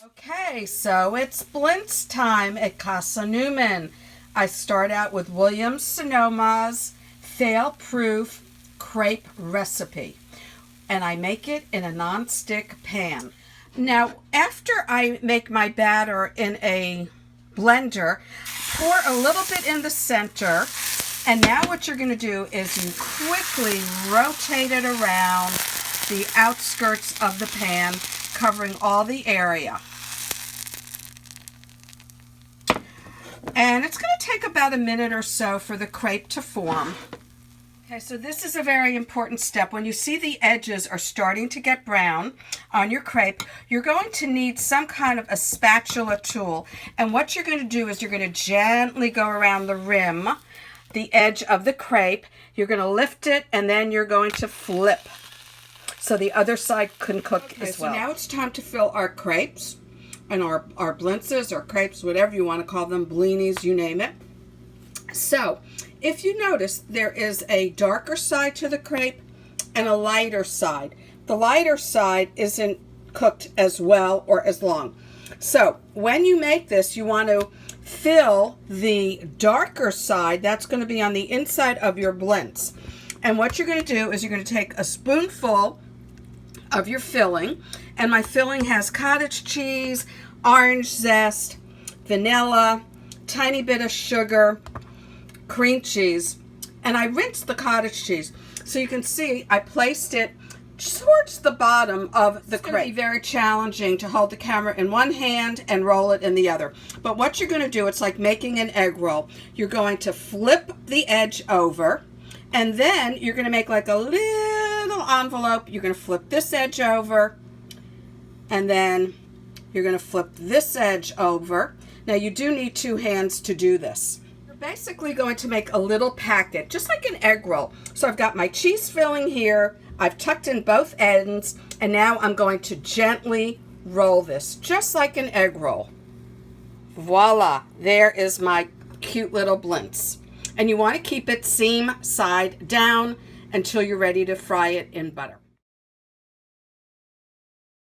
Okay, so it's Blintz time at Casa Newman. I start out with William Sonoma's fail-proof crepe recipe, and I make it in a non-stick pan. Now, after I make my batter in a blender, pour a little bit in the center, and now what you're going to do is you quickly rotate it around the outskirts of the pan, covering all the area. And it's going to take about a minute or so for the crepe to form. Okay, so this is a very important step. When you see the edges are starting to get brown on your crepe, you're going to need some kind of a spatula tool. And what you're going to do is you're going to gently go around the rim, the edge of the crepe. You're going to lift it, and then you're going to flip so the other side can cook as well. So now it's time to fill our crepes and our blintzes or crepes, whatever you want to call them, blinis, you name it. So if you notice, there is a darker side to the crepe and a lighter side. The lighter side isn't cooked as well or as long. So when you make this, you want to fill the darker side. That's going to be on the inside of your blintz. And what you're going to do is you're going to take a spoonful of your filling, and my filling has cottage cheese, orange zest, vanilla, tiny bit of sugar, cream cheese, and I rinsed the cottage cheese. So you can see I placed it towards the bottom of the crepe. It's going to be very challenging to hold the camera in one hand and roll it in the other. But what you're going to do, it's like making an egg roll. You're going to flip the edge over, and then you're going to make like a little envelope. You're going to flip this edge over, and then you're going to flip this edge over. Now you do need two hands to do this. You're basically going to make a little packet, just like an egg roll. So I've got my cheese filling here. I've tucked in both ends, and now I'm going to gently roll this, just like an egg roll. Voila, there is my cute little blintz. And you want to keep it seam side down until you're ready to fry it in butter.